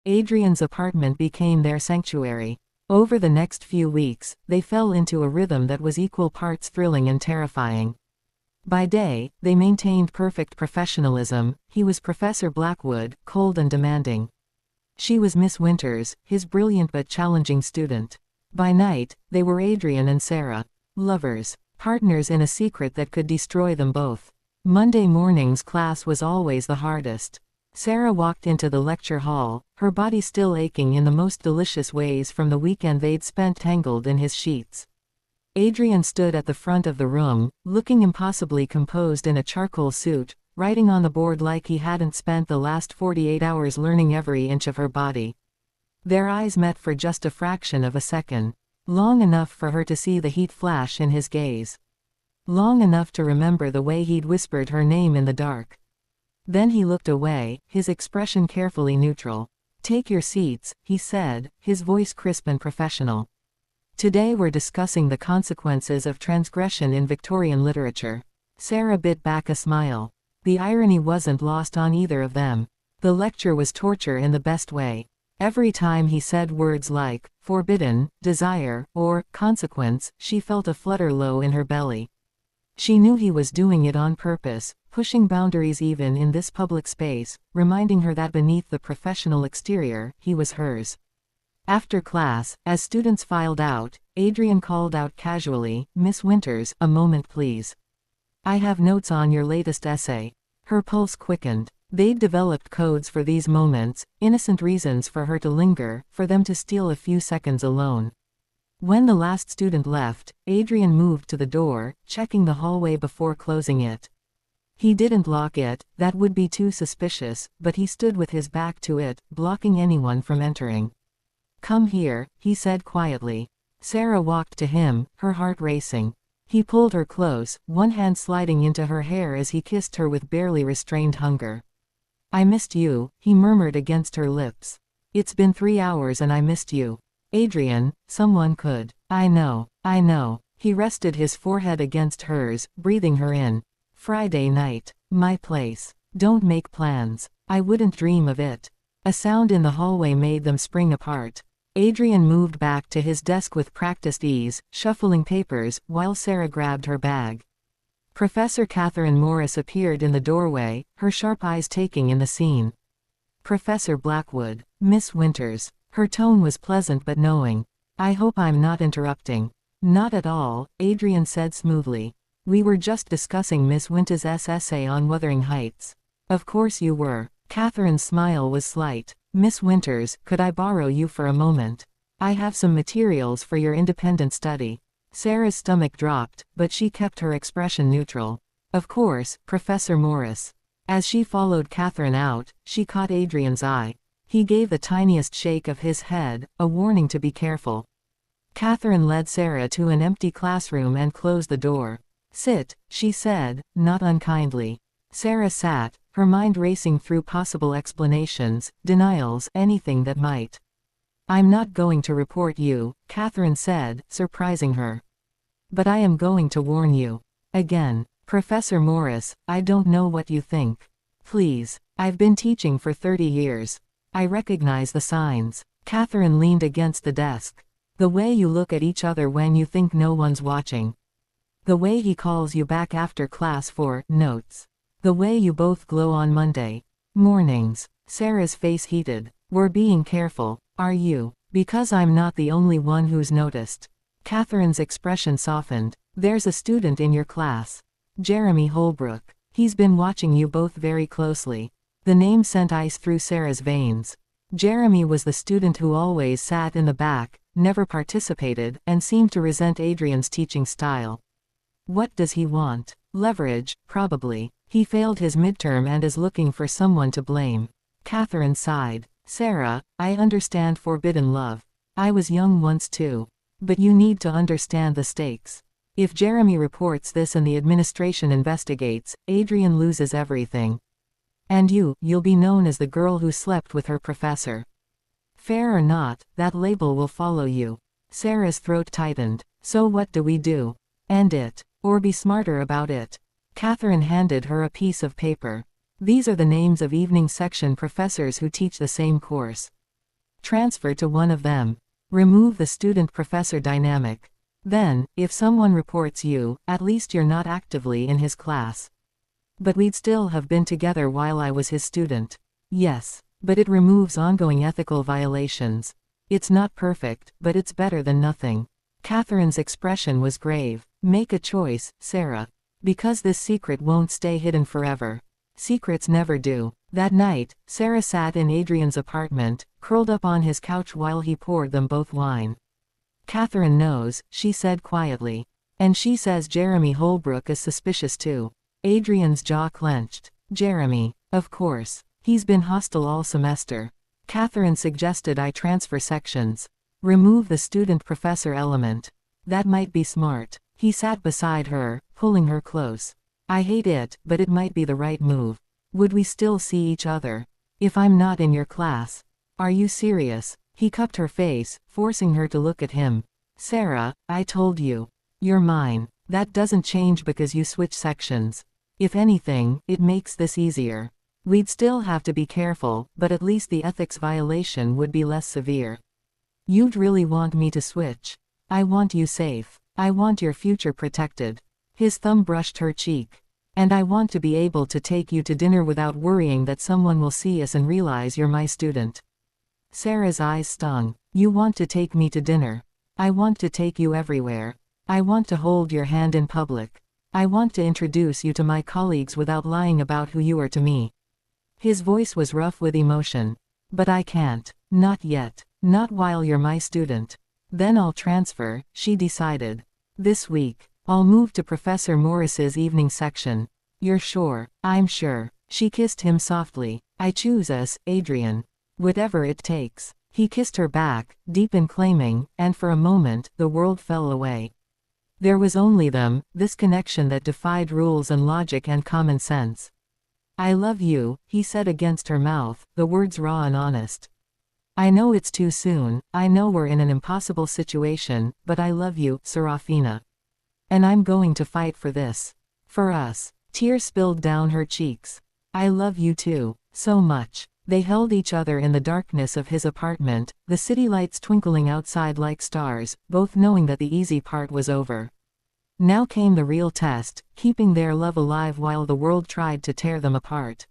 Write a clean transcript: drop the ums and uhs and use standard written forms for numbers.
Adrian's apartment became their sanctuary. Over the next few weeks, they fell into a rhythm that was equal parts thrilling and terrifying. By day, they maintained perfect professionalism. He was Professor Blackwood, cold and demanding. She was Miss Winters, his brilliant but challenging student. By night, they were Adrian and Sera. Lovers. Partners in a secret that could destroy them both. Monday morning's class was always the hardest. Sera walked into the lecture hall, her body still aching in the most delicious ways from the weekend they'd spent tangled in his sheets. Adrian stood at the front of the room, looking impossibly composed in a charcoal suit, writing on the board like he hadn't spent the last 48 hours learning every inch of her body. Their eyes met for just a fraction of a second. Long enough for her to see the heat flash in his gaze. Long enough to remember the way he'd whispered her name in the dark. Then he looked away, his expression carefully neutral. "Take your seats," he said, his voice crisp and professional. "Today we're discussing the consequences of transgression in Victorian literature." Sera bit back a smile. The irony wasn't lost on either of them. The lecture was torture in the best way. Every time he said words like forbidden, desire, or consequence, she felt a flutter low in her belly. She knew he was doing it on purpose, pushing boundaries even in this public space, reminding her that beneath the professional exterior, he was hers. After class, as students filed out, Adrian called out casually, "Miss Winters, a moment please. I have notes on your latest essay." Her pulse quickened. They'd developed codes for these moments, innocent reasons for her to linger, for them to steal a few seconds alone. When the last student left, Adrian moved to the door, checking the hallway before closing it. He didn't lock it, that would be too suspicious, but he stood with his back to it, blocking anyone from entering. "Come here," he said quietly. Sera walked to him, her heart racing. He pulled her close, one hand sliding into her hair as he kissed her with barely restrained hunger. "I missed you," he murmured against her lips. "It's been 3 hours and I missed you. Adrian, someone could." I know. He rested his forehead against hers, breathing her in. "Friday night. My place. Don't make plans. I wouldn't dream of it." A sound in the hallway made them spring apart. Adrian moved back to his desk with practiced ease, shuffling papers, while Sera grabbed her bag. Professor Catherine Morris appeared in the doorway, her sharp eyes taking in the scene. "Professor Blackwood. Miss Winters." Her tone was pleasant but knowing. "I hope I'm not interrupting." "Not at all," Adrian said smoothly. "We were just discussing Miss Winters' essay on Wuthering Heights." "Of course you were." Catherine's smile was slight. "Miss Winters, could I borrow you for a moment? I have some materials for your independent study." Sera's stomach dropped, but she kept her expression neutral. "Of course, Professor Morris." As she followed Catherine out, she caught Adrian's eye. He gave the tiniest shake of his head, a warning to be careful. Catherine led Sera to an empty classroom and closed the door. "Sit," she said, not unkindly. Sera sat, her mind racing through possible explanations, denials, anything that might. "I'm not going to report you," Catherine said, surprising her. "But I am going to warn you. Again. Professor Morris, I don't know what you think. Please. I've been teaching for 30 years. I recognize the signs." Catherine leaned against the desk. "The way you look at each other when you think no one's watching. The way he calls you back after class for notes. The way you both glow on Monday mornings." Sera's face heated. "We're being careful, are you? Because I'm not the only one who's noticed." Catherine's expression softened. "There's a student in your class. Jeremy Holbrook. He's been watching you both very closely." The name sent ice through Sera's veins. Jeremy was the student who always sat in the back, never participated, and seemed to resent Adrian's teaching style. What does he want? Leverage, probably. He failed his midterm and is looking for someone to blame. Catherine sighed. "Sera, I understand forbidden love. I was young once too. But you need to understand the stakes. If Jeremy reports this and the administration investigates, Adrian loses everything. And you'll be known as the girl who slept with her professor. Fair or not, that label will follow you." Sera's throat tightened. "So what do we do? End it. Or be smarter about it?" Catherine handed her a piece of paper. "These are the names of evening section professors who teach the same course. Transfer to one of them. Remove the student-professor dynamic. Then, if someone reports you, at least you're not actively in his class. But we'd still have been together while I was his student. Yes. But it removes ongoing ethical violations. It's not perfect, but it's better than nothing. Catherine's expression was grave. Make a choice, Sera. Because this secret won't stay hidden forever. Secrets never do. That night, Sera sat in Adrian's apartment, curled up on his couch while he poured them both wine. Catherine knows, she said quietly. And she says Jeremy Holbrook is suspicious too. Adrian's jaw clenched. Jeremy. Of course. He's been hostile all semester. Catherine suggested I transfer sections. Remove the student-professor element. That might be smart. He sat beside her, pulling her close. I hate it, but it might be the right move. Would we still see each other? If I'm not in your class. Are you serious? He cupped her face, forcing her to look at him. Sera, I told you. You're mine. That doesn't change because you switch sections. If anything, it makes this easier. We'd still have to be careful, but at least the ethics violation would be less severe. You'd really want me to switch. I want you safe. I want your future protected. His thumb brushed her cheek. And I want to be able to take you to dinner without worrying that someone will see us and realize you're my student. Sera's eyes stung. You want to take me to dinner. I want to take you everywhere. I want to hold your hand in public. I want to introduce you to my colleagues without lying about who you are to me. His voice was rough with emotion. But I can't. Not yet. Not while you're my student. Then I'll transfer, she decided. This week. I'll move to Professor Morris's evening section. You're sure? I'm sure. She kissed him softly. I choose us, Adrian. Whatever it takes. He kissed her back, deep and claiming, and for a moment, the world fell away. There was only them, this connection that defied rules and logic and common sense. I love you, he said against her mouth, the words raw and honest. I know it's too soon, I know we're in an impossible situation, but I love you, Serafina. And I'm going to fight for this. For us. Tears spilled down her cheeks. I love you too, so much. They held each other in the darkness of his apartment, the city lights twinkling outside like stars, both knowing that the easy part was over. Now came the real test, keeping their love alive while the world tried to tear them apart.